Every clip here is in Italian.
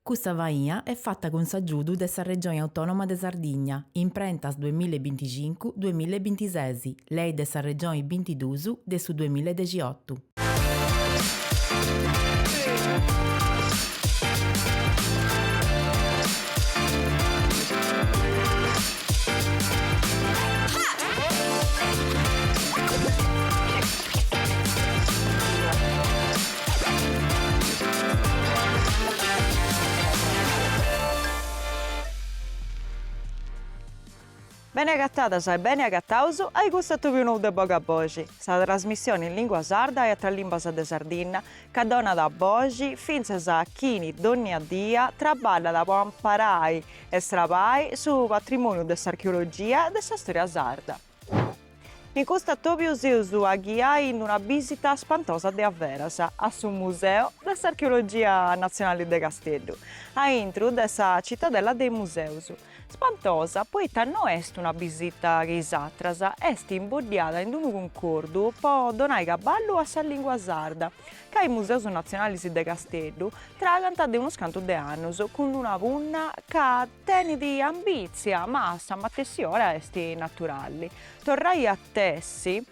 Questa vaia è fatta con s'aggiudu della Regione Autonoma de Sardigna, in prentas 2025-2026, lei della Regione 22 de su 2018. Bene agattadas e bene agattausu ai gustato più nuovo de Boga Bogi. Sa trasmissione in lingua sarda e tra limbas de Sardegna, che dona da Bogi, finza a chini donni a dia, traballa da pamparai e strapai su patrimonio dell'archeologia e della storia sarda. In questo topio si usa a guiare in una visita spantosa de Averas, a su museo dell'archeologia nazionale de Castello, a intro della cittadella dei museus. Spantosa, poiché non è una visita risatras, è imbodiata in un concordo per donare cavallo a sa lingua sarda, che ai Museus Nazionali de Castello traganta di uno scanto de annos, con una punna che tiene di ambizia, ma sa ora è naturali. Torrai a tessi,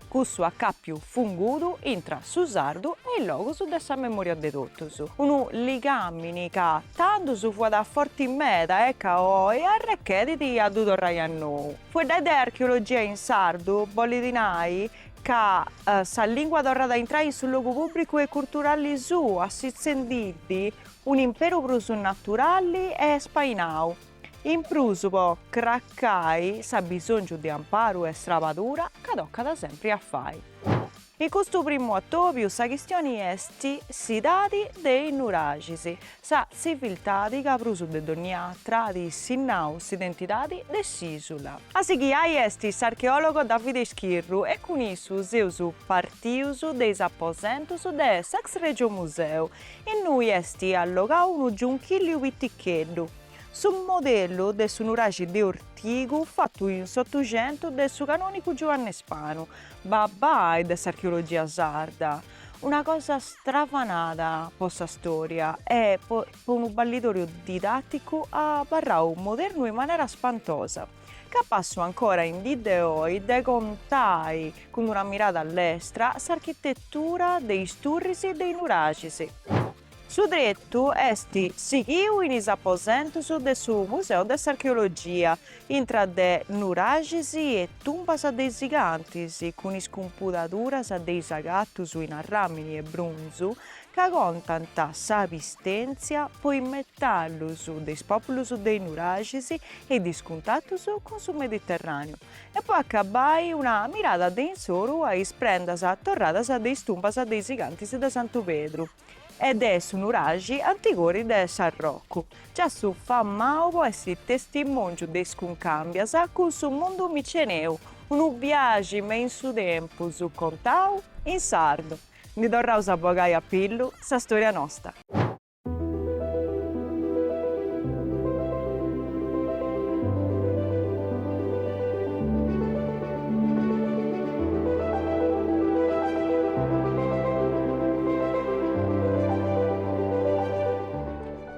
cussu a capiu fungudu intra su sardu e il logos dessa memoria de totus. Unu ligamini ca tanto su fu da forti meta e ca oi arrecchediti a du torrai a nou. Fu da archeologia in sardu, bolidinai, che sa lingua torrada entrare sul luogo pubblico e culturale su, assistenditi un impero prusu naturali e spainau. In prusu po craccai sa bisogno di amparo e stravatura che tocca da sempre a fai. In questo primo attopiu sa questione est sidadi dei nuragisi, sa civiltadi che prusu de donnia tradi sinnaus identitadi de s'isula. A sighiai est s'archeologo Davide Schirru e con issu seus partius deis apposentus de s'ex Regio Museu. In lui est allogau unu giunchilliu pitticheddu, su modello del su nuragi de Ortigu fatto in Sottocento del su canonico Giovanni Spano, babbai dell'archeologia sarda. Una cosa strafanata per la storia e per un ballitorio didattico a barrau moderno in maniera spantosa. Che passo ancora in videoi de contai con una mirata all'estra l'architettura dei sturrisi e dei nuragisi. Su drettu est sighiu in is apposentus de su Museo dell'Archeologia, intra de nuragisi e tumbas dei gigantis, con is computaduras dei sagattus in arramini e brunzu, che contant sa vistenzia poi metallus dei populus dei nuragisi e discontatus con su Mediterraneo. E poi accabai una mirata de insoru a is prendas torradas dei tumbas dei gigantis de Santo Pedro. Ed è su nuragi antigori de San Rocco. Già su fammau essi testimonio de scuncambias con su mondo miceneu, un viaggio in su tempo su contau in sardo. Ni torraus a bogai a pillu sa storia nostra.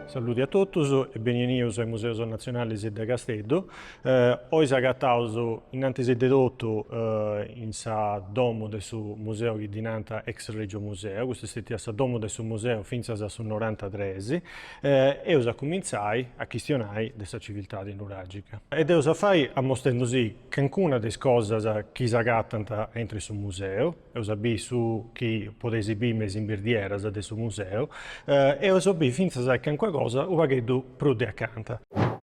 Saluti a tutti e benvenuti ai Museus Nazionali de Castello. Oggi agattaus innanzi di tutto in sa domo del suo museo che dinanta ex Regio Museo. Questo è stato il domo del suo museo fino al 93 e usa cominciai a questionare questa civiltà di nuragica. Ed usa fai a mostrandosi che alcune delle cose che si agattano entro il suo museo, usa bi su chi può esibire in birdiera del suo museo e usa bi fino a che qualcosa un paghetto prude accanto.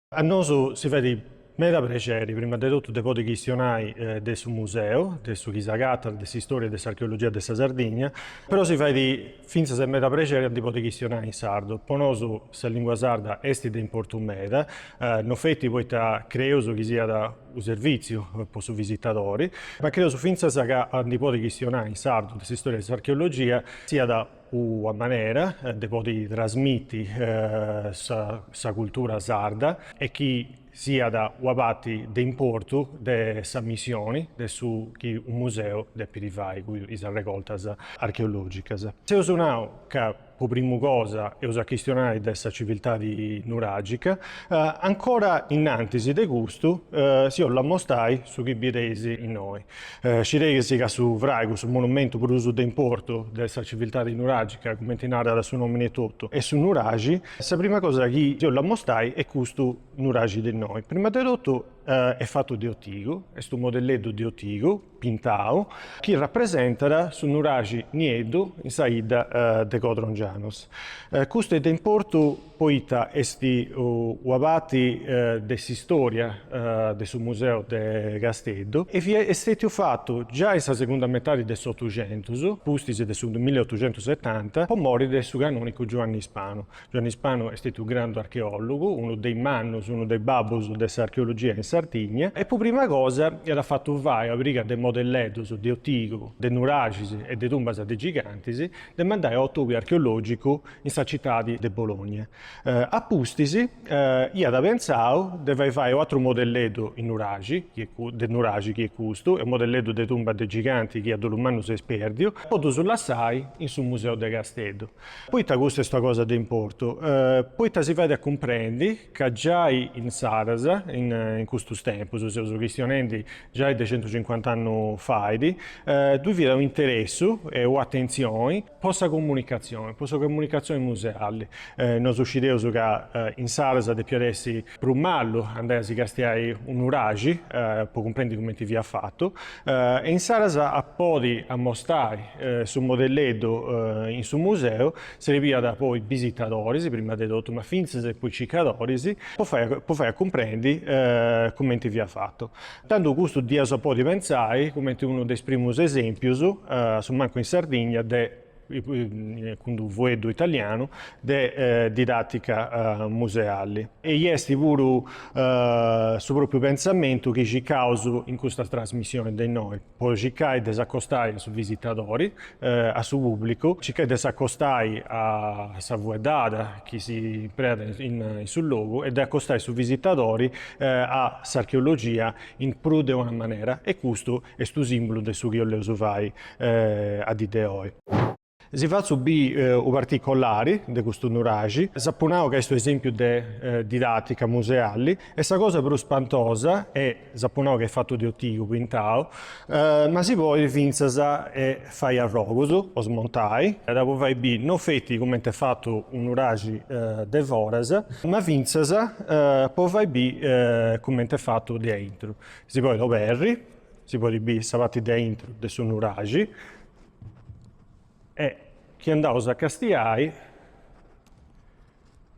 A noi si vede meda piacere, prima di tutto, di poter questionare del suo museo, del suo Chisagata, della storia e dell'archeologia della Sardegna, però si vede finza se meda piacere di poter questionare in sardo. Per noi, la lingua sarda è di importanza meda, non fetti poi credo che sia da un servizio per i visitatori, ma credo finza che di poter questionare in sardo della storia e dell'archeologia sia da una maniera di poter trasmettere la cultura sarda e che sia da wabati de importo de sa missioni de su chi un museo de pirivai cui is recoltas archeologicas. Se usunau che per prima cosa è una questione della civiltà di nuragica, ancora innanzi de gusto si la mostrai su chi biresi in noi. Si resi che su Vraigo, sul monumento per uso d'importo della civiltà di nuragica, come tinare da suo nome e tutto, e su nuragi, la prima cosa che io la mostrai è questo nuragi di noi. Prima di tutto è fatto di ottigo, è questo modelletto di ottigo, pintao, che rappresenta su nuragi niedo in saida de Codrongianos. Questo è d'importo poita esti uabati dessa storia del museo de Gasteddo e vi è stato fatto già in seconda metà del 800, pustisi del 1870, per morire del suo canonico Giovanni Ispano. Giovanni Ispano è stato un grande archeologo, uno dei mannus, uno dei babus dell'archeologia in Sardegna, e per prima cosa era fatto vai a briga del modelletto di Ottigo, del Nuragisi e de Tumbasa de Gigantisi, del mandare a ottobre archeologico in sa città di Bologna. A Pustisi, io da pensavo, deve fare altro modelletto in Nuragi, del Nuragi che è questo, e un modelletto de Tumba de Giganti che è dell'Umanus Esperdio, poi sulla SAI in sul Museo de Gasteddo. Poi questa è questa cosa di importo. Poi si vede a comprendere che già in Sarasa, in questo tempo, se uso questionendi già di 150 anni fa, dove vi era un interesse e attenzione possa comunicazione museale. Noi usciremo che in Sarasa di Piadessi Brumallo andare a castiare un uragi, per comprendere come ti vi ha fatto, e in Sarasa a podi a mostrare sul modelletto in sul museo, serviva da poi visitatori, prima di tutto, ma finzi e poi cicatori, può fare comprendere come ti vi ha fatto. Tanto questo di a podi pensare, come uno dei primi esempi, su manco in Sardegna, con un voedo italiano de didattica museale. E questi pure su proprio pensamento che ci causa in questa trasmissione di noi. Poi ci cai disaccostare su visitatori, a su pubblico, ci cai disaccostare a sa vuedada che si prende sul luogo e accostare su visitatori a s'archeologia in più di una maniera, e questo è sto simbolo del suo che io le usufai a di oggi. Si fa subire i particolari di questo nuragi, sappiamo che è questo esempio di didattica museale, e questa cosa più spantosa è, sappiamo che è fatto di ottigo, pintao, ma si può finzasa e fai a rogoso, o smontai, e dopo vai bi non fetti come è fatto un nuragi de vorasa, ma finzasa poi vai bi come è fatto di intro. Si può lo berri, si può bi savati di intro del suo nuragi, e che andavo a castiai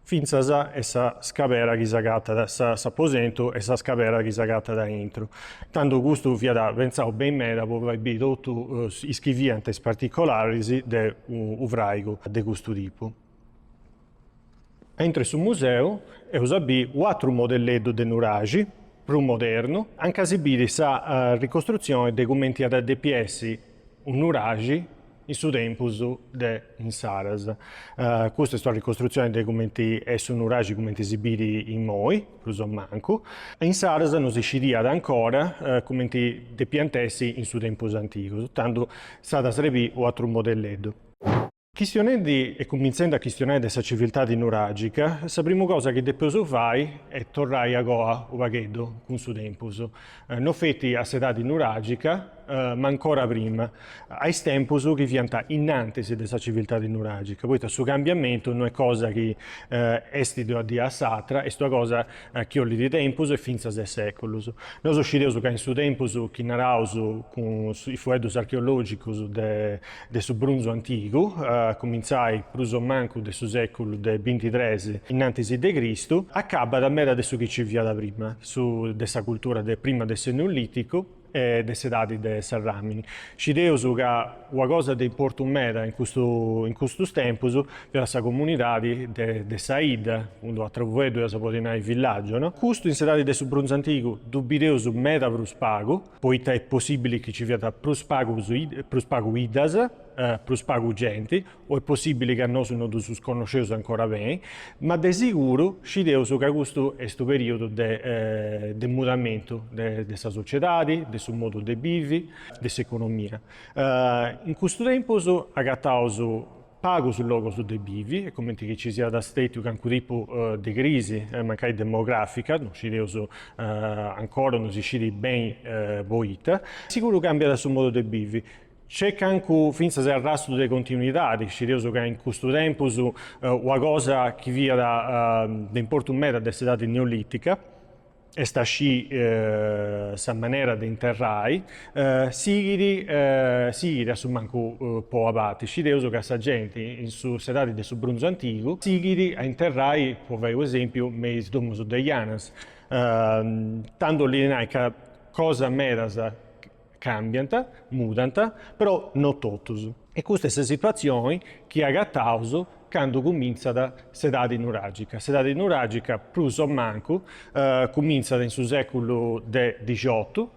finza essa scavera che sagata sa posento e sa scavera che sagata da intro. Tanto gusto via da pensavo ben me da poi bi tutto iscriviantes particolari de uvraigo de questo tipo. Entro sul museo e usabi quattro modelletto de nuragi più moderno, anche a esibire sa ricostruzione dei commenti ad DPS un nuragi in su tempus de in Saras. Questa è la ricostruzione dei commenti e su nuragi commenti esibiti in Moi, plus o manco. In Saras non si scidia ancora commenti de piantessi in su tempus antico, tanto stata sarebbe o altro modelletto. Questionendi e convincendo a questionare della civiltà di nuragica, la prima cosa che deposo fai è tornare a Goa o vaghetto con su tempus. Non fetti a sedà di nuragica, ma ancora prima, ai tempus che fianta innanzi della civiltà di nuragica. Poi questo cambiamento non è cosa che estido di Assatra, è una cosa che ho di tempus e finza de seculus. Noi usciremo che in su tempus che narauso con i fuedus archeologicus de su Brunzo antico, cominciai pruso manco del suo secolo del 23 innanzi di Cristo, accaba da mera adesso che ci via da prima, su dessa cultura prima del Neolitico e delle sedati del Sarramini. Ci devo che una cosa di importo mera in questo tempo per la comunità di Saida, quando attraverso la sapodina il villaggio, no? Questo in sedati del Brunzo antico dubbideus mera prospago, poi è possibile che ci via prospago idas, prospago gente, o è possibile che non sono sconosciuti ancora bene, ma di sicuro ci devo che questo è questo periodo di mutamento della società, del suo modo di vivere, dell'economia. In questo tempo agattauso pago sul logo su dei bivi, e come che ci sia da state che anche tipo di crisi, magari demografica, non ci devo ancora, non si sciri ben boita, sicuro cambia da sul modo dei bivi. C'è anche, finza se arrasto delle continuità, ci devo che in questo tempo una cosa che via da importo un meta della età neolitica, e sta sci sa maniera di interrai, sigiri a su manco po' abati, ci devo che sa gente in su sedati del bronzo antico, sigiri a interrai, può avere esempio, meis domus degli anas, tanto lì che cosa merasa cambianta, mudanta, però non totus. E questa è la situazione che ha gattauso quando comincia da sedade nuragica. Sedade nuragica, plus o manco, comincia nel secolo XVIII,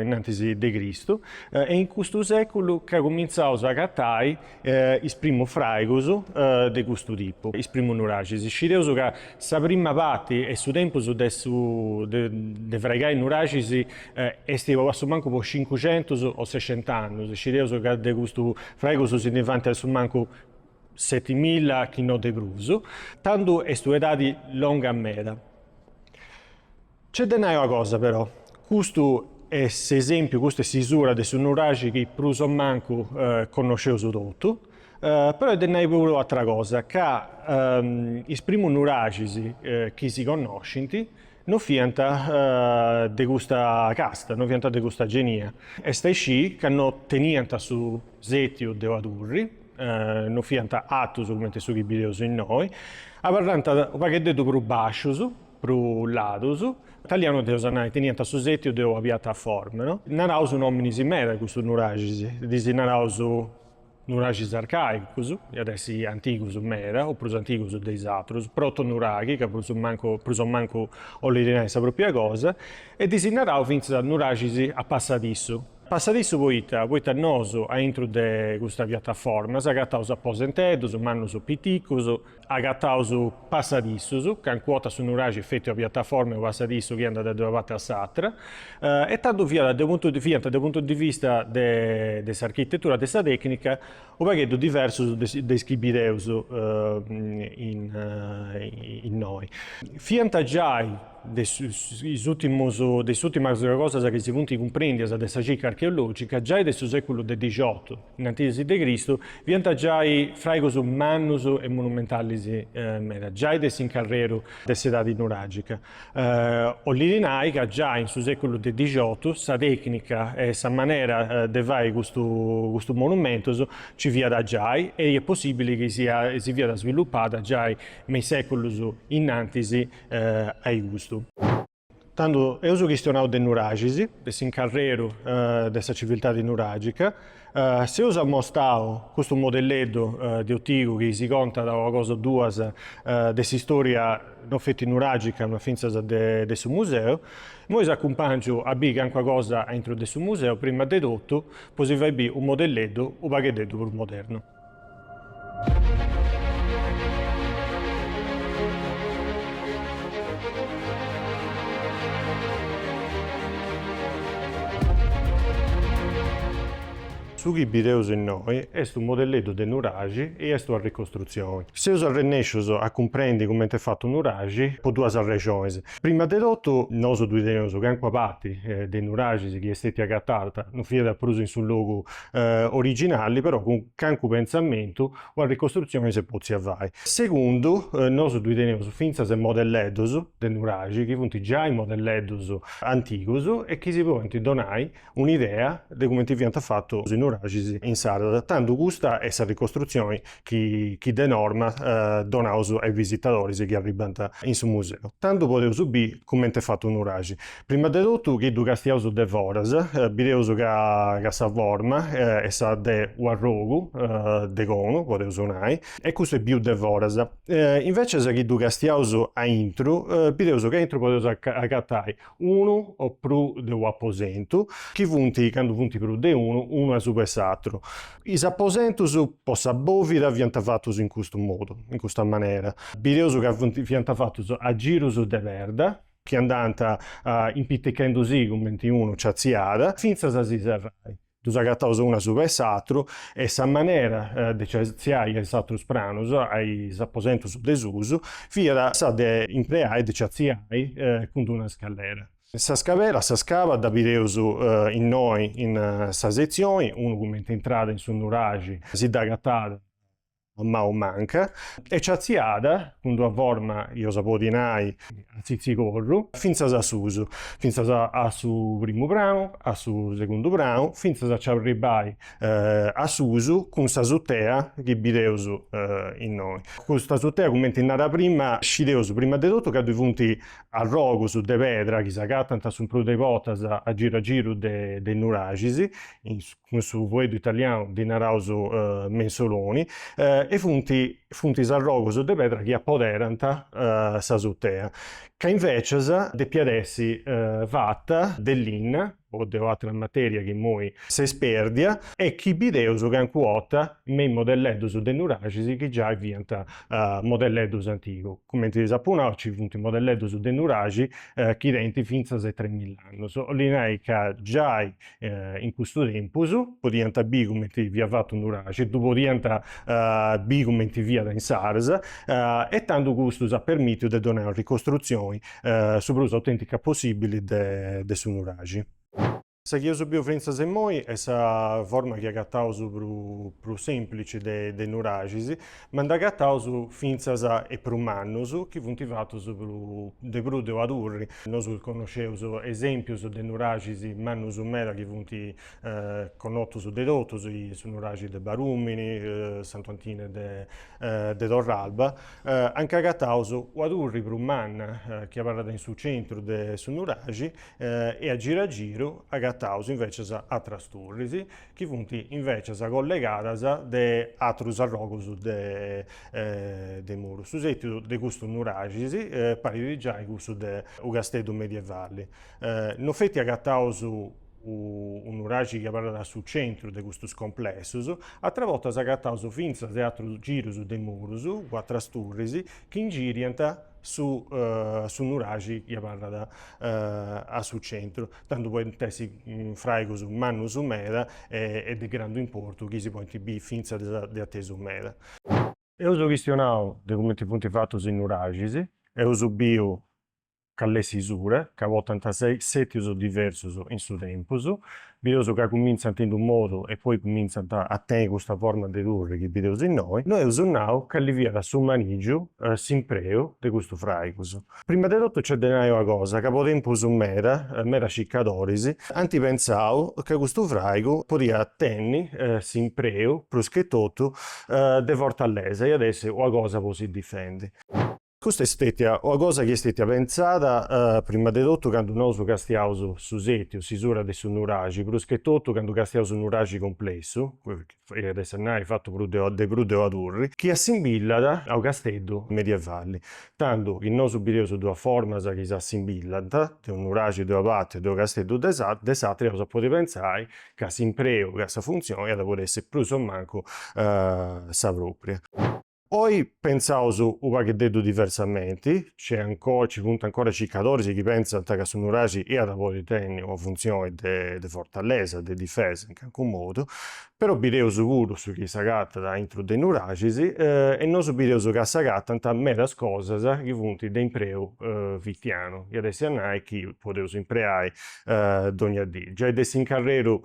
innanzi di Cristo, e in questo secolo che comincia a gattare il primo fraigoso di questo tipo, il primo nuragisi. Ci devo che la prima parte e su tempo di fregai nuragisi è stato a manco per 500 o 600 anni. Ci devo che di questo fraigoso si davanti a manco 7.000 chi non de bruso, tanto è studiati longa meda. C'è da una cosa però, questo è esempio, questa è sisura di sunuragi che pruso manco conoscevo su tutto, però è da una pure altra cosa, che i primi nuragisi che si conoscono non fianta di questa casta, non fianta di questa genia. E stai sci che non tenianta su zetio de adurri, non fianta attus come su chi videos in noi, a parlando un pacchetto più basso, più lato, italiano de usanai tenianta su zetio de una piattaforma, no? Narausu nomini si mera questo nuragisi, disi narausu nuragis arcaicus, e adesso anticus mera, o plus anticus dei atrus, proto-nuraghi, che plus manco o l'idea sa propria cosa, e disi narau finza nuragisi a passadisso. Passadisso poita noso a intro de questa piattaforma, agattaus apposentedos, mannus piticus, agattaus passadissus, che quota su nuragi effetto a piattaforma o passadisso che andata da una parte a s'altra, e tanto via dal punto di vista dell'architettura, della tecnica, un pacchetto diverso dei scribideus in noi. Fianta già delle ultime cose che si punti comprendi della ricerca archeologica, già del secolo XVIII, in antitesi di Cristo, vi già fraigos mannus e monumentali mera, già del sincarrero dell'età nuragica. Ollirinai che già in secolo XVIII, sa tecnica e sa maniera di fare questo monumento ci via da già e è possibile che si via da sviluppata già nei secoli innanzi ai gusti. Tanto è uso questionario del nuragisi, dell'incarrero della civiltà di nuragica. Se usa mostrare questo modelletto di Ottigo che si conta da una cosa due della storia non fatta nuragica, ma finza del suo museo, noi accompagniamo a biga anche cosa dentro del suo museo, prima di tutto, così vai un modelletto, un baghetto più moderno. Su chi videos in noi è un modelletto del nuragi e è una ricostruzione. Se usa rennesciuso a comprendere come è fatto un nuragi, po' due regioni. Prima di tutto, noi due teniamo che anche parti dei nuragi che è stata agattata, non fiera da pruso in sul logo originali, però con anche pensamento una ricostruzione si può fare. Secondo, noi due teniamo finza se modellettos del nuragi, che punti già in modellettos anticos e che si può donare un'idea di come viene fatto il nuragi in sarda, tanto questa è la ricostruzione che de norma donaus ai visitatori che arrivano in su museo. Tanto potete subire come è fatto un nuragi. Prima di tutto che du castiaus de voras, bideus che sa forma e sa de uarrogu de gono, potete usare, e questo è più de voras. Invece che du castiaus a intro, bideus che intro potete agattare uno o più de un apposento, che punti, quando punti più de uno è super satro. I apposentos possa bovida vianta fattos in questo modo, in questa maniera. Bideus che vianta fattos a giros de verda, che andanta impittechendosi con 21 ciazziada, finza sa si serrai. Dus agattaus una super s'atru e sa manera de ciaziai ai s'atrus pranus, ai s'apposentus desusu, fiat sa de impreai, de ciaziai cun una scalera. Sa scavera sa scava da bideus innoi in sa sezione, unu cumenti intrada in su nuragi, si da agatada a mao manca, e ciaziada, cun una forma, io sapodinai, a zizzicorru, finzas a susu, finzas a su primu branu, a su segundu branu, finzas a c'arribai a susu, cun sa sutea, chi bideus in noi. Custa sutea, commenti nara prima, scideus prima de tutto, ca dui funti arrogus de pedra, chi s'agattant sun pru de potas a giru de nuragisi, con su voedu italiano di naraus mensoloni, e funtis arrogus de pedra chi appoderant sa sutea. Ca invece de piadessi fatta dell'in, o de altra materia che moi se sperdia, e chi bideus can cuota mei modelleddus de nuragisi che già viant modelleddus antigu. Come ti sapunau, ci funti modelleddus de nuragi chi denti finzas e 3000 annos. Linai ca già in questo tempus podiant bi come ti via fatto un nuragi, tu podiant bi come ti via da in SARS, e tanto gustus ha permittido de donare ricostruzioni su plus autentica possibili de su nuragi. Sa chi uso biofrenza e moi è sa forma che agattaus pru semplice de nuragisi, ma da agattaus finzas e pru mannus, che funti fatus de pru de adurri. Nos conosceus esempius de nuragisi mannus meda che funti connotus de totus, su nuragi de Barumini, Sant'Antine de Torralba, anche agattaus adurri pru manna, che parla in su centro de su nuragi, e a giro agattaus invece a trasturrisi, che funti invece collegadas de atrus arrogus de muru. Susetti de gusto nuragisi, pari di già in gusto de ugasteddu medievali. Non fetti agattaus un nuragi che parla sul centro de gustus complessus, altra volta s'agattaus finzas de atrus girus de murus, o trasturrisi, che ingiriant su nuragi che parla a su centro. Tanto può essi fraigus mannus meda e de grande importo che si può bi finza de attesu meda. E uso questionau de come ti punti fatus in nuragisi, e uso bio calle sisure, ca votant setius diversus in su tempus, bideus ca cominzant in un modo e poi cominzant a tenere questa forma de durri che bideus in noi usannau ca li viat su manigiu s'impreu de custu fraigus. Prima de tutto c'è denai una cosa, ca po tempus meda ciccadorisi, anti pensau ca custu fraigu podia tenni s'impreu, prus che tutto, de fortalesa, e adesso una cosa po si difendi. Questa è stata una cosa che è stata pensata prima di tutto quando noi castiamo su setio, sisura di su nuragi, più che tutto quando castiamo su nuragi complesso, e adesso noi fatto de prude adurri, che assimilla al castello medievale. Tanto che noi subiremo su due forme che si assimillano, di un nuragi di una parte e di un castello de satria, cosa potete pensare che si impreo, che si funziona e può essere più o manco sa propria. Poi pensavo su un pacchetto diversamente, ci sono ancora ciccadori che pensano che su nuragi è da poter tenere una funzione di fortaleza, di difesa in qualche modo, però bideo sicuro su chi si gatta da intro dei nuragisi e non su bideo su che si gatta tante mera cose che funti da impreo vittiano, e adesso noi che potevo impreare ogni giorno. Già adesso in carriera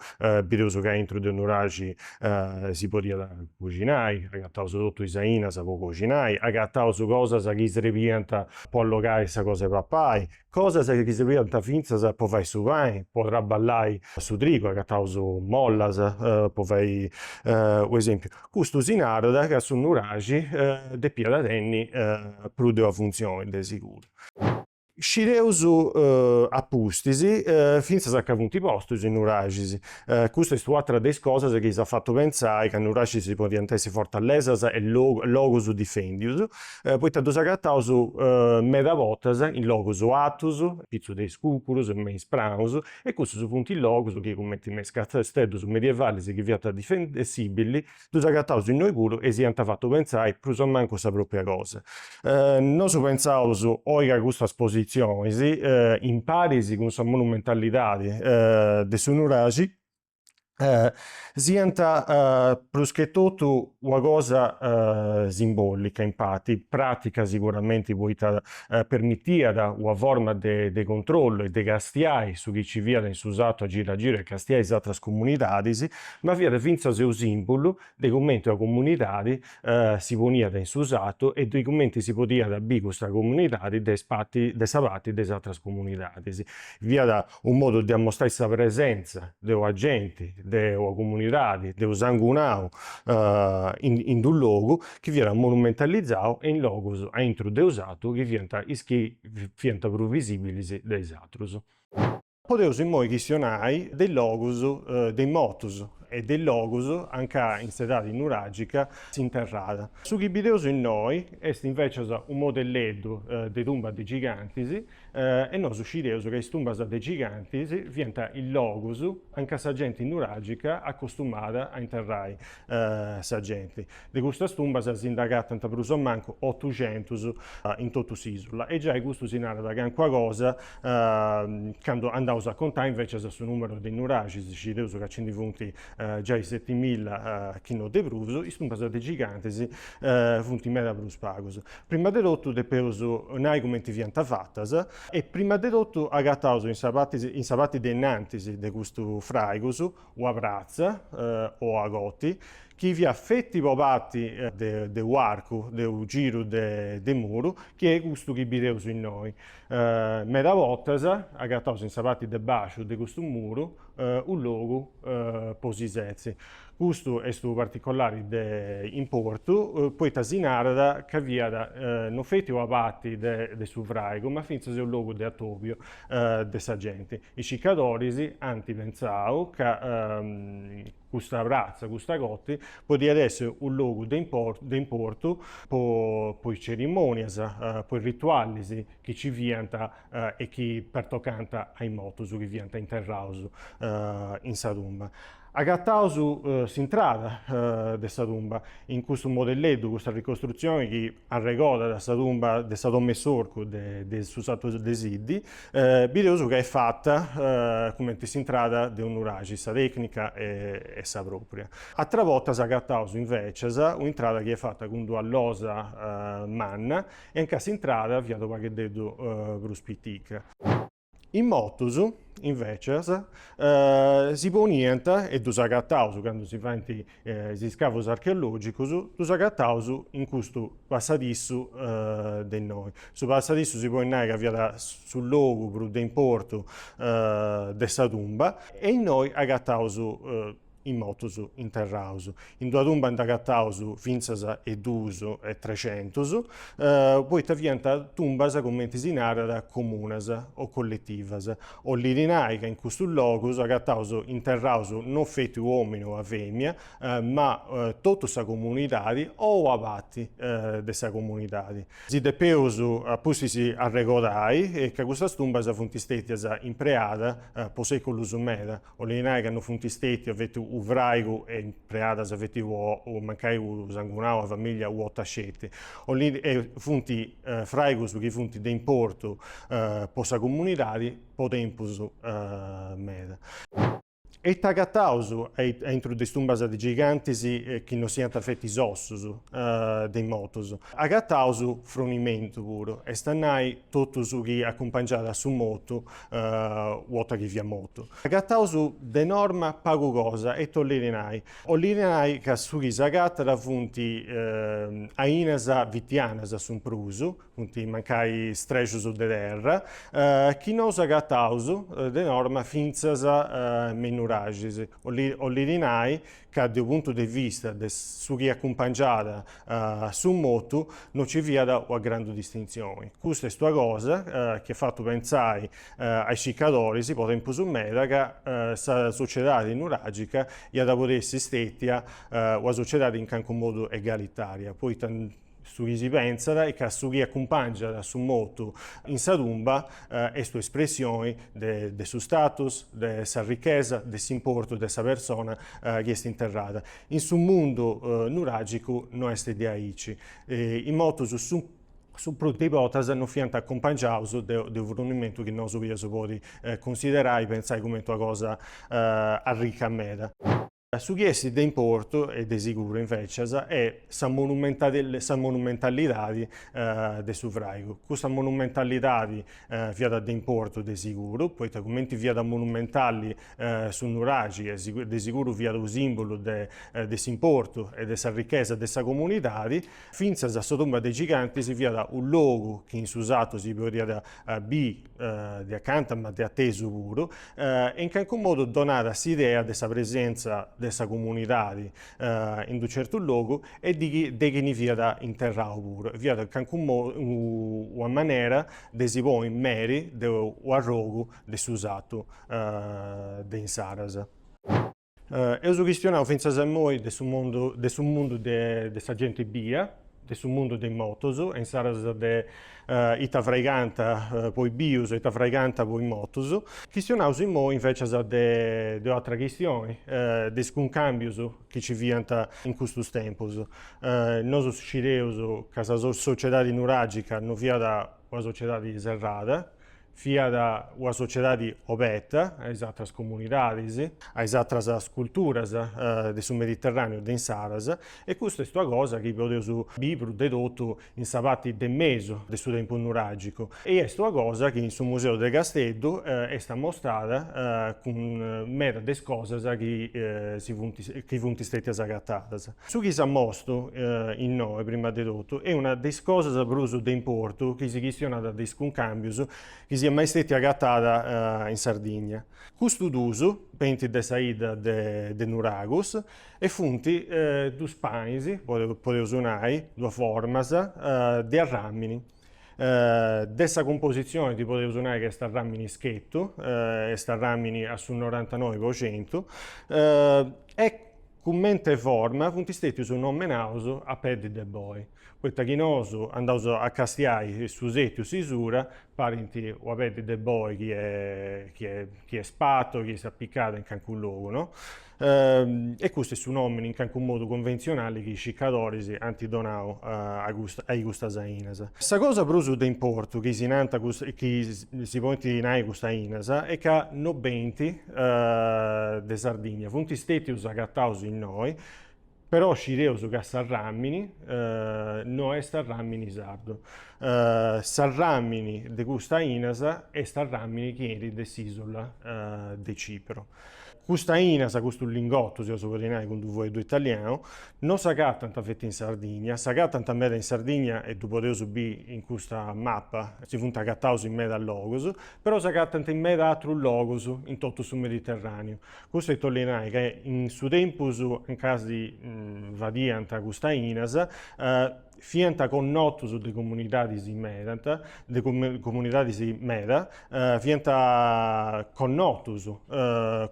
bideo su che intro dei nuragi si poteva cucinare, agattavo su tutto i saina, può cucinare, agattavo su cose che si ripianta può allogare questa cosa pappai, cose che si ripianta finza può fare su pane, potrà ballare su trigo, agattavo su mollas, può fare un esempio. Questo si narra che su nuragi de pia da tenni più della funzione, de sicuro. Scideus appustisi, finza che avuti postus in nuragisi. Questa è un'altra delle cose che si ha fatto pensare che in nuragisi si può diventare fortalezas e logos difendius. Poi tanto si agattaus meda votas in logos atus, pizzo dei scuculus, meis praus, e questi sono punti logos che come ti mescatestedus medievali che viata difendibili, si agattaus in noi pure e si hanno fatto pensare più o manco sa propria cosa. Noi pensaus, ora questa esposizione in parisi con sua monumentalità de su nuragi, Sienta plus che tutto una cosa simbolica, infatti, pratica sicuramente voi permettia da una forma di controllo e di castiai su chi ci viene usato a giro e castiai le altre comunità, ma via finza seu simbolo dei commenti a comunità si ponia da usato e dei commenti si podia da bi questa comunità dei spatti, dei sabati delle altre comunità. Via da un modo di mostrare questa presenza dei agenti, delle comunità, dei sangunau in un luogo che viene monumentalizzato e in logos entro de usato che viene più visibili dei altri. Potevo in moi questionare dei logos, dei motus e dei logos anche in sedata nuragica interrata. Su chi videos in noi è invece un modelletto di tomba dei giganti e noi succedeus che le tombe dei giganti diventa il logos anche sa gente nuragica accostumata a interrare sa gente. Di queste tombe si è indagato in Tabruzzo manco 800 in tutta l'isola e già questo si narra da qualcosa quando andavo a contare invece sul numero dei nuragi ci devo che ci punti già i 7.000 chino de bruso i stumpas de gigantes punti meda brus pagos prima de tutto de peuso nai commenti vianta fattas e prima de tutto agattauso in sabati de nantis de gusto fraigus o a brazza o a gotti chi vi affetti bobati de arco, de giro de muro, che è questo che bideus in noi. Meda voltas, agattaus in sabati de bascio de questo muro, un logo posisezzi. Questo è sto particolare in porto, poi tasinarda che via non fetti o abatti de suvraigo, ma finza se un logo de atobio de sa gente. I cicadorisi antipensau che questa brazza, questa gotti, poteva essere un luogo di importo, poi cerimonie, poi rituali che ci vianta e che pertoccanta ai motos che vianta interrauso in Sadumba. Agattausu si intrada de Sadumba in questo modelletto, questa ricostruzione che arregoda da Sadumba, de Sadome Sorco, de Susato de Siddi, bideoso che è fatta come si intrada de un'uragi, sa tecnica e sa propria. Altra volta s'agattausu invece un'entrata che è fatta con due allosa manna e anche si intrada via dopo che dedo bruspitica. In motus, invece, si ponienta, e dus agattausu, quando si fa gli scavos archeologici, dus agattausu in questo passadissu di noi. Su passadissu si può innare che via sul luogo di importo dessa tomba, e in noi agattausu in motus interrausu. In dua tomba indagattausu finzas e duso e 300, poi tavienta tumbas commenti si narra comunas o collettivas. O lirinai che in questo locus agattausu interrausu non fetti uomini o a femmina, ma tutta sa comunità o abatti dessa comunità. Si depeusu appunto si arregodai e che questa tumbas funti stettias in preada po seculus meda. O lirinai che non funti stetti avete uvraigu e preadas aveti o mancai u sangunau a famiglia u ottascetti. O lì e funti fraigus che funti de importo posa comunidadi po tempus meda. E tagattausu entro de tumbas de gigantes che non siano affetti ossus dei motos. Agattausu fronimento puro e stannai tutto su chi accompagnata su moto vuota che via moto. Agattausu de norma pago cosa e tollirinai. O lirinai che su chi s'agatta da funti ainasa vitianas sun prusu, funti mancai strecius de terra, chi non s'agattausu de norma finzas menuragis. O lirinai che da un punto di vista su chi accompagnata su moto non ci via da una grande distinzione. Questa è una cosa che ha fatto pensare ai cicadori, si può tempo su meda che la società nuragica è da poter esistere una società in qualche modo egalitaria. Poi su chi si pensa e che su chi accompagna su moto in Sadumba è sua espressione del suo status, della sua ricchezza, del suo importo, della sua persona che è interrata. In su mondo nuragico non è di aici. In moto su su prutte ipotas non fiant accompagnati de un fornimento che noi si può considerare e pensare come una cosa ricca meda. Su chiesti de importo e de sicuro invece è sa monumentalità de su fraico. Questa monumentalità via da de importo de sicuro, poi commenti via da monumentali su nuragi e de sicuro via da un simbolo de s'importo e de sa ricchezza de sa comunità, finza a sottomba dei giganti si via da un logo che in usato si può dire da di accanto ma di atteso puro e in qualche modo donata l'idea della presenza dessa comunità in un certo luogo e di che ne via da interrao pure, via da una maniera di si può in meri o arrogo di s'usato di Saras. Io sono questionato finza a noi del mondo della gente bia, del mondo dei motos, in Saras de ita fraiganta poi bius, ita fraiganta poi motos. Questionaus in mo invece de altre questioni, de scambios che ci vianta in questi tempi. Noi scireus che la società nuragica non via da una società serrata, via da una società aperta alle altre comunità, alle altre culture del Mediterraneo, del Saras, e questa è una cosa che possiamo vedere dedotto in sa parte del meso del suo tempo nuragico. E è una cosa che in sul Museo del Castello è stata mostrata con mera delle cose che sono state agattate. Su chi si è mostrato in noi, prima dedotto, è una delle cose per di importo che si questiona dei scambios che si è mai stata agattata in Sardegna. Questo d'uso, penti de saida de Nuragus, e funti due paesi, potete usare, due forme, di arramini. Dessa composizione ti potete usare che sta arramini schietto, sta arramini a sul 99%, e con mente forma, funti stati su nome nauso a pedi de boi. Questa chinoso andauso a castiai su setio sisura, parenti o a pedi de boi chi è spatto, chi si è appiccato in cancun luogo, no? E questo è su nome in cancun modo convenzionale che i sciccatori antidonau ai gustasainas. Questa cosa brusu de importo che si può intinare gustainas è che no 20 de Sardegna, funti stati usagattaus in noi, però scireus che s'arrammini, no è s'arrammini sardo. S'arrammini de gustainas e s'arrammini che eri de s'isola de Cipro. Questa inasa, questo lingotto, se lo so dire con due italiano, non si agatta tanta fetta in Sardegna, si agatta tanta meda in Sardegna e tu potevi subire in questa mappa, si funta agattaus in meda a logos, però si agatta in meda altri logos in tutto sul Mediterraneo. Questo è tollinare che in su tempo, in caso di vadianta questa inasa, fianta connotto su de comunidades in Medanta, de comunidades in Meda, fianta connottus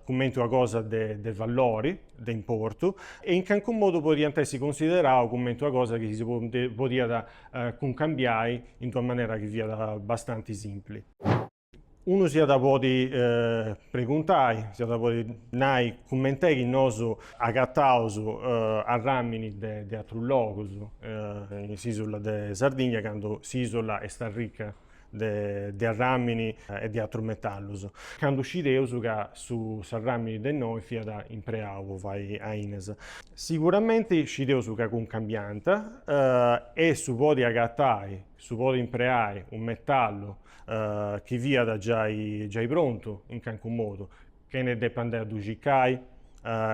commento a cosa de valori, de importo, e in qualche modo può essere considerato come una cosa che si può dire cambiare in una maniera che sia abbastanza semplice. Uno sia da poter preguntare, sia da poter commentare che noi agattaus a ramini di altri luoghi in isola di Sardegna, quando l'isola è sta ricca di arramini e di altri metalli. Quando scideus che su arramini di noi fiat impreau vai a Ines. Sicuramente scideus che con cambiante e su può agattare, su può impreare un metallo che via da già pronto in qualche modo, che ne deve andare a ducicai,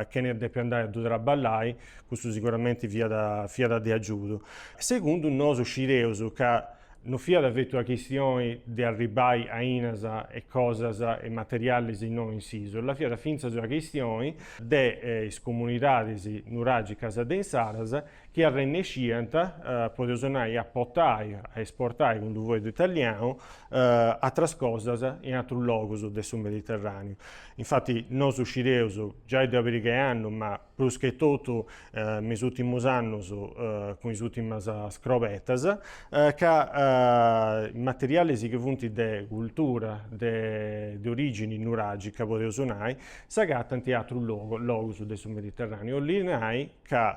che ne deve andare a traballare, questo sicuramente via da di aiuto. Secondo noi uscireus che non fia da vetto a questione di arrivare a Inasa e cose e materiali in isola, fia da finza sulla questione de comunità nuragicas de Saras che arrennescianta posizionare a portare, a esportare con voi italiano altre cose in altri luoghi del sul Mediterraneo. Infatti noi uscireus già da qualche anno, ma più che tutto negli ultimi anni con le ultime scrobetas, che materiali che vengono da cultura, di origini nuragica, potete usare, si agattano in altri luoghi del Mediterraneo. Lì che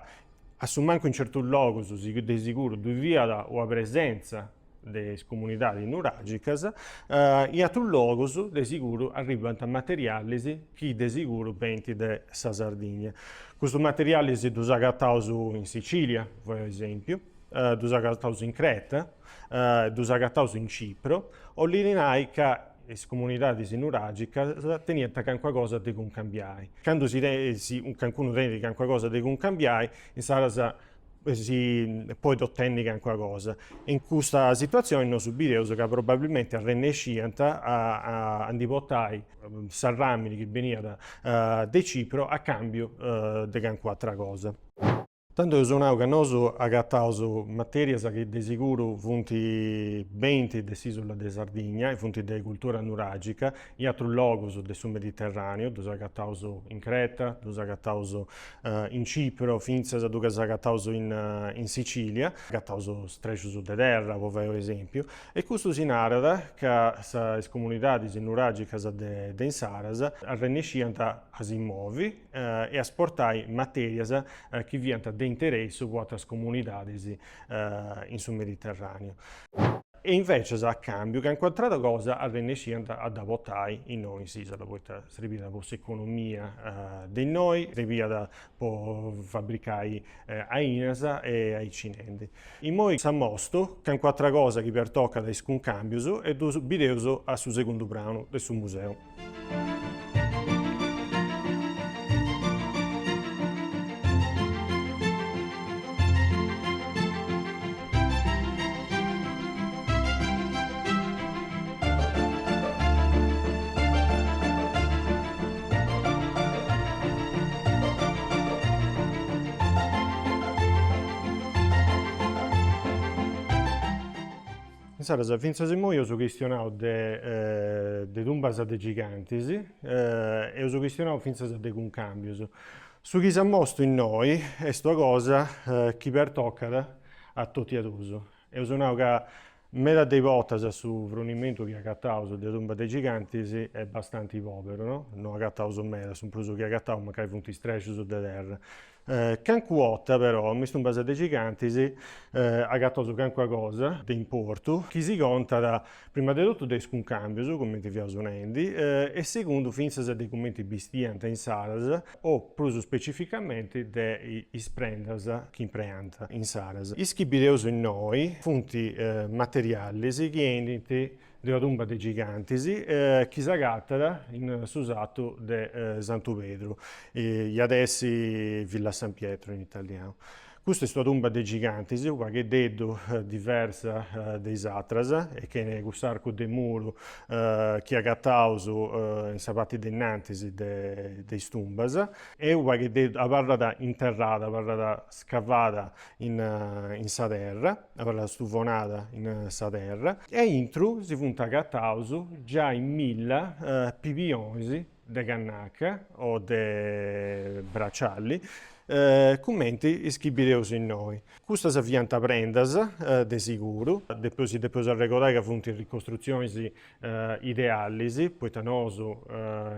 a manco in certi luoghi di sicuro dove via la presenza delle comunità nuragicas, in altro luogo de sicuro arrivano a materiali che de sicuro venti de sa Sardegna. Questi materiali si dus agattaus in Sicilia, per esempio, dus agattaus in Creta, dus agattaus in Cipro, o l'Irinai che le comunità nuragicas teniano qualcosa di cui cambiare. Quando qualcuno tiene qualcosa di cui cambiare, in Sarasa si poi ottenere qualcosa. In questa situazione noi subiremo che probabilmente arrennesciano a portare salramini che venivano da Cipro a cambio di qualche cosa. Tanto io sono che noi agattaus materie che di sicuro funti benti dell'isola di Sardegna e funti di cultura nuragica, in altri luoghi del Mediterraneo, dove agattaus in Creta, dove agattaus in Cipro, finza dove agattaus in Sicilia, agattaus streccius de terra, per esempio, e questo si narra che le comunità nuragicas de Saras arrennesciano a si muovi e a sportare materie che vengono di interesse per altre comunità in sul Mediterraneo. E invece a cambio che qualche cosa arrennesciano ad votare in noi in Sisala, poi serviva per l'economia di noi, serviva per fabbricare a Inasa e ai Cinendi. In noi si mostro che qualche cosa che per tocca da scambios e dos videos a su secondo brano del suo museo. Saras, finza se io sono questionato de tumbas de gigantes e ho questionato finza de concambios. Su chi si è mosto in noi è sta cosa che per tocca a tutti ad uso. E ho sono che mera dei votas su frunimento che ha cattauso de tumba de gigantes è abbastanza povero, no? Non ha cattauso mera, sono preso che ha cattauso ma che ha funti stresci su de terra. Cancuota però, mi sto basando dei giganti, ha gattoso qualche cosa di importo, che si conta da, prima di tutto dei scambios, come ti vi sonendi, e secondo, finza dei documenti bistianti in Saras, o più specificamente dei sprendas che impreanta in Saras. I schibireus in noi, fonti materiali, che della tomba dei giganti, che si agattano in susato di Santo Pedro, e adesso Villa San Pietro in italiano. Questa è la tomba dei giganti, che dedo diversa dei Atras, e che è questo arco del muro che ha gattauso in sapati dei Nantes dei Stumbas, e una che dedo avrà interrata, avrà scavata in sa terra, avrà stufonata in sa terra, e intro si funta gattauso già in milla pipionsi de cannaca o de bracciali, commenti schibireus in noi. Questa si avvianta prendas, de sicuro, depois a recordare che funt ricostruzioni ideali, poi tanoso,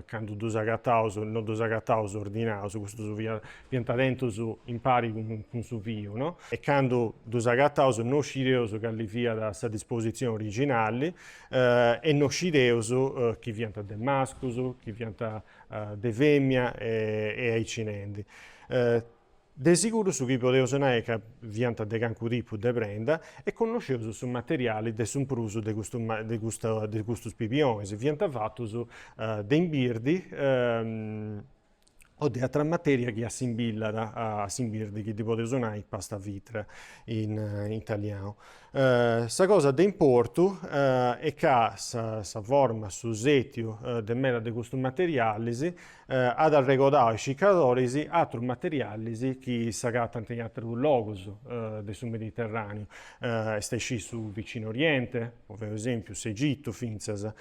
quando dus agattaus, non dus agattaus ordinaus, questo vianta dentro in pari con su vio, no? E quando dus agattaus non scireus che li via da sa disposizione originali, e non scireus che vianta de mascus, che vianta de femmia e ai cinendi. De sicuro su chi poteva sonare che vianta de cancu tipu de prenda e conoscevo su materiali de sun pruso de questo pipione, vianta fatto su de imbirdi o di altra materia che assimilla a simbirdi che ti poteva suonare pasta vitra in italiano. Sa cosa di importo è che sa forma su setio de mera de questo materiali ad arrecordare i cicatori altri materiali che s'agattano in altri luoghi del Mediterraneo. Stai su vicino Oriente, per esempio, Egitto, finzas.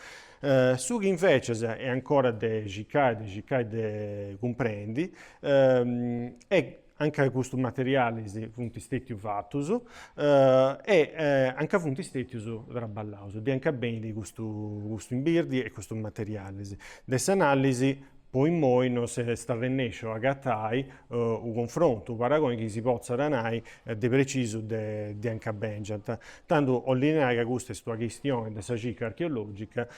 Su che invece è ancora de gicai de comprendi, e anche questi materiali sono stati fatti e anche sono stati traballaus, di anche bene di questo imbirdi e questi materiali. Questa analisi poi in moi non si sta rennescio a gattai un confronto, un paragone che si possa ranai de preciso di anca benjanta. Tanto ollineare che questa è una questione della cicca archeologica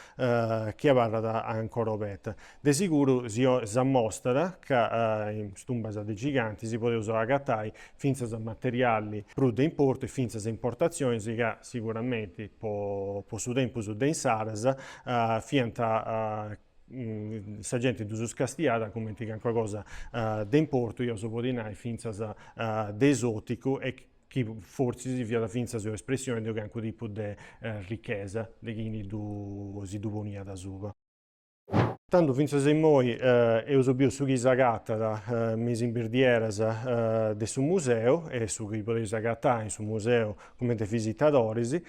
che parla ancora aperta. De sicuro si mostra che in stumbas de giganti si poteva usare a gattai finza a materiali prude importo e finza a importazioni che sicuramente po su tempo su den saras fianta sa gente d'uso scastiata come che qualcosa d'importo io so podinai finza d'esotico e che forse si via da finza sua espressione di un tipo di ricchezza di chi si duponia da suva. Tanto finza se moi io so più su chi sagata da mesi in birdieras del suo museo e su chi potete sagata in suo museo come de visitatori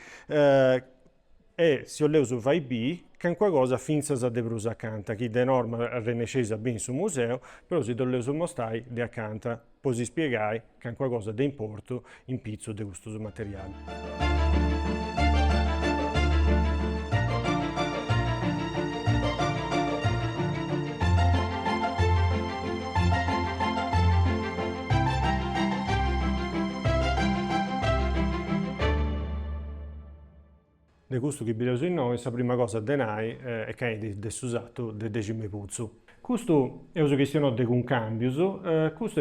e se ho leu su vai B che qualcosa finza de brusa accanto chi de norma rennescesa ben su museo però si do leu su mostrai di accanto poi si spiegai che qualcosa de importo in pizzo de gustoso materiale. De gusto che bileso in noi, la prima cosa denai è che è usato de decime puzzu. Questo è una questione di un cambio, questo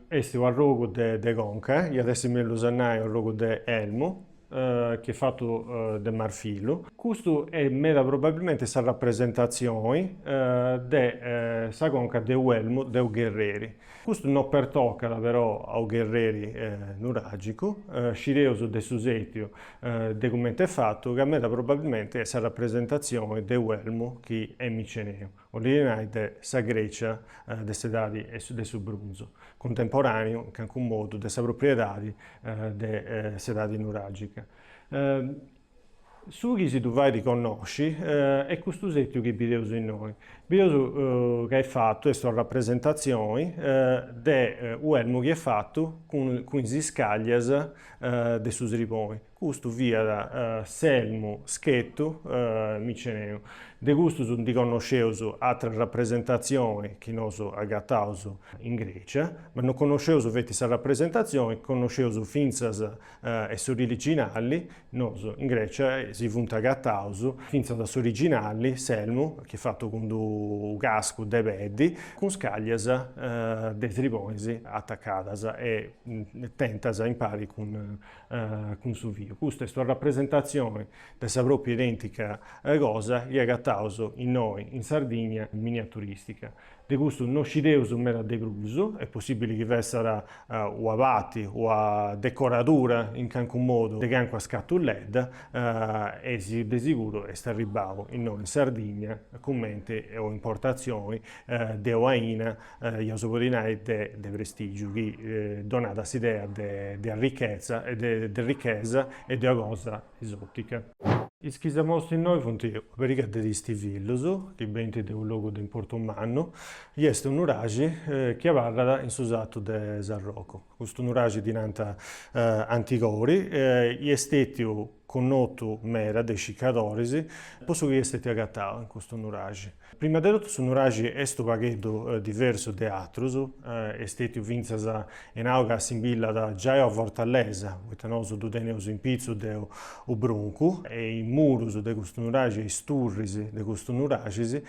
è un rogo de conca, io adesso mi lo sanai un rogo de elmo, che è fatto del marfilo. Questo è mera probabilmente la rappresentazione della conca de elmo dei guerrieri. Questo non pertocca però ai guerrieri nuragico, scireoso de susetio de come è fatto, che mera probabilmente è la rappresentazione de elmo che è miceneo, originale della Grecia, de sedadi e del suo bronzo, contemporaneo in qualche modo della proprietà de sedadi nuragica. Su chi si tu vai riconosci è questo setio che bideus in noi. Bideus che è fatto, è una rappresentazione de uelmo che è fatto con si scaglias de sus ripoi. Questo via da selmo, schetto, miceneo. De questo sono di conosceuso altre rappresentazioni che noi agattauso in Grecia, ma non conosceuso vetti questa rappresentazione, conosceuso finzas e originali, noi in Grecia si funta agattauso finzas originali, selmo, che è fatto con un casco de beddi, con scaglias de tripoisi attaccadas e tentas in pari con su vio. Questa è la rappresentazione della propria identica cosa che agattauso in noi, in Sardegna, miniaturistica. De questo non scideus mera de bruso, è possibile che sarà o abati o a decoratura in qualche modo de canqua scatulledda e de sicuro è sta ribavo in noi in Sardegna commenti o importazioni de oaina io so podinai de prestigio che dona da idea de ricchezza e de ricchezza e de cosa esotica. I schisamostri in noi fonti perica de stivillus, che benti de un logo di importo umano, è un urage che parla in susato de Sarroco. Questo urage di nanta antigori, è stato connoto mera dei cicadorisi, posso che è stato agattato in questo urage. Prima di tutto, questo urage è un paghetto diverso de atrus, è stato vinzasa in auga simbilla da già a Fortaleza, che noso dudeneus in pizzo de o bruncu, e i murus de questo urage, i sturrisi de questo urage,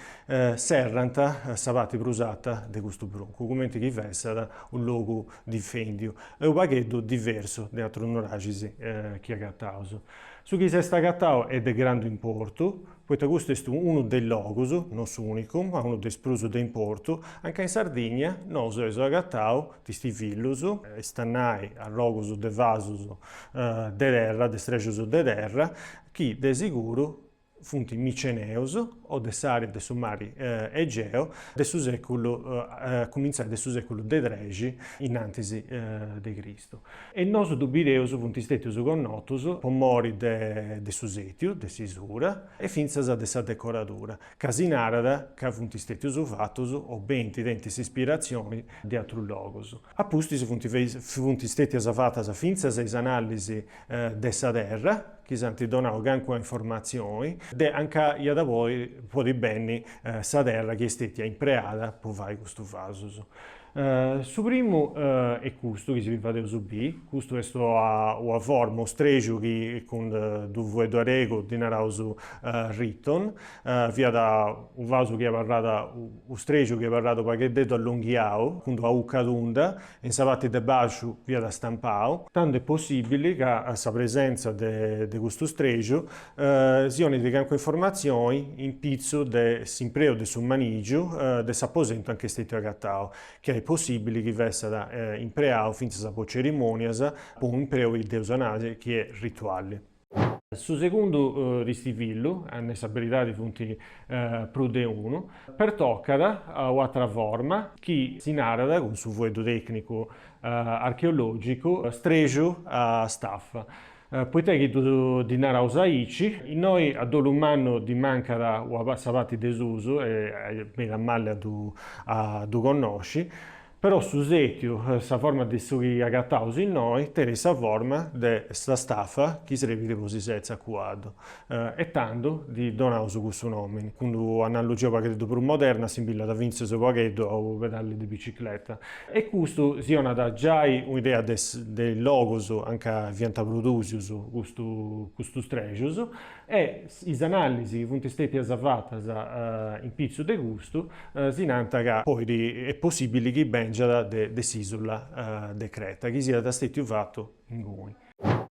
serranta savati brusata de questo bruncu, come che vessera un logo di fendio. È un paghetto diverso de altri urage che agattauso. Su chi si è agattau è di grande importo, poiché questo è uno dei logos, non unico, ma uno dei spruso di importo. Anche in Sardegna noi abbiamo agattau questi villus, stannai a logos de vasus de terra, de stregios de terra, che de sicuro funti miceneus o de s'area de su mare Egeo de su secolo cominciare de su secolo de XIII innantisi de Cristo. E nos dubireus funti stetius connotus pomori de su setiu, de sisura e finzas de sa decoratura. Casinarada ca funti stetius fatus o benti dentis ispirazioni de atru logos. Appustis funti stetias fatas finzas is analisi de sa terra che santi donano ganque informazioni, e anche io da voi può di bene sa terra che stati impreata può fare questo vaso. Su primo è questo che si vede su B, questo è una forma, un stregio che con due rego di narauso Ritton, via da un vaso che è parlato, un stregio che è parlato perché è detto allunghiao, con una uccadunda, in savati de bacio via da stampao, tanto è possibile che a sa presenza di questo stregio siano di canque informazioni in pizzo de simpreo de su manigio de s'apposento anche stati agattao, che è possibile che vessa da impreao finza sa po cerimonias po impreo il deusanage che è rituale. Su secondo ristivillo, hanno abilità di punti prude 1, per toccada un'altra forma che si narra con su voedo tecnico archeologico stregio a staffa. Poiché che di nara usaici, noi ad un anno di manca da sapati desuso e bene a male a du conosci, però su setio, sa forma di sughi agattausi in noi, tere sa forma de sta staffa che sarebbe di posizezza cuado. E tanto di donauso questo nome. Quando analogia pacchetto per moderna si imbilla da vince su pacchetto o pedali di bicicletta. E questo si ha già un'idea del logos anche vianta produsius questo stregius e le analisi che sono state fatte in pizzo de gusto si nanta che poi è possibile che ben già de s'isola de Creta, che sia da stato fatto in Gui.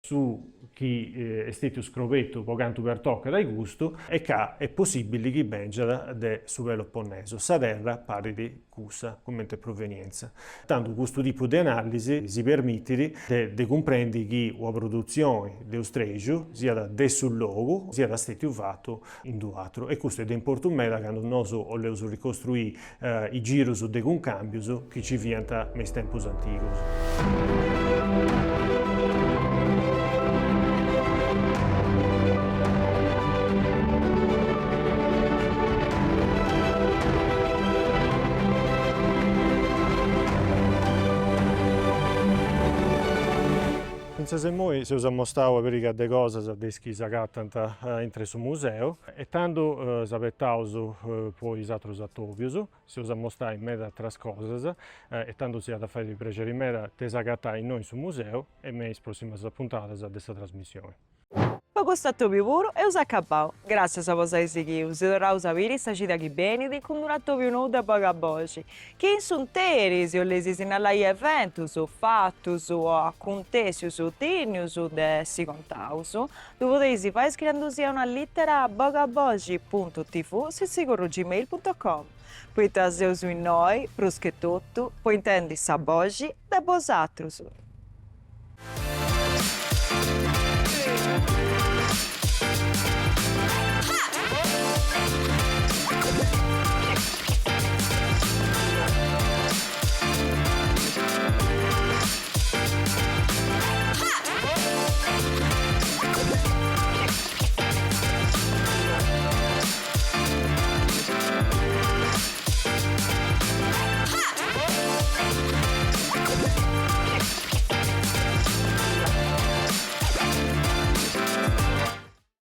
Su chi è stato scrovetto pocanto per tocca dai gusto e che è possibile che ben già de su Peloponneso, sa terra pari di cusa come provenienza. Tanto questo tipo di analisi si permette di comprendere che la produzione dello stregio sia da sul luogo, sia da stato fatto in duatro. E questo è importante quando noi vogliamo ricostruire i giri dei concambi che ci viene nei tempi antichi. Se noi si usa mostrare per le cose che si accattano in su museo e tanto sappiamo poi gli altri attovi, si usa mostrare in mezzo a altre cose e tanto si ha da fare di piacere in mezzo a accattare in noi su museo e nei prossimi puntate di questa trasmissione. Poco stato più puro e usa accabbao. Grazie a voi che seguite, si dovrà usare sta città che bene di con un atto più nudo e poca voce. Che in sunteri si olesi segnalai eventi, fatti, o contesti, tinius, de si contausu, dove potete fare scrivendosi una lettera a bogabogi.tv@gmail.com. Poi taseu su in noi, prusche tutto, poi intendi sa bogi da bosatrus. Ha!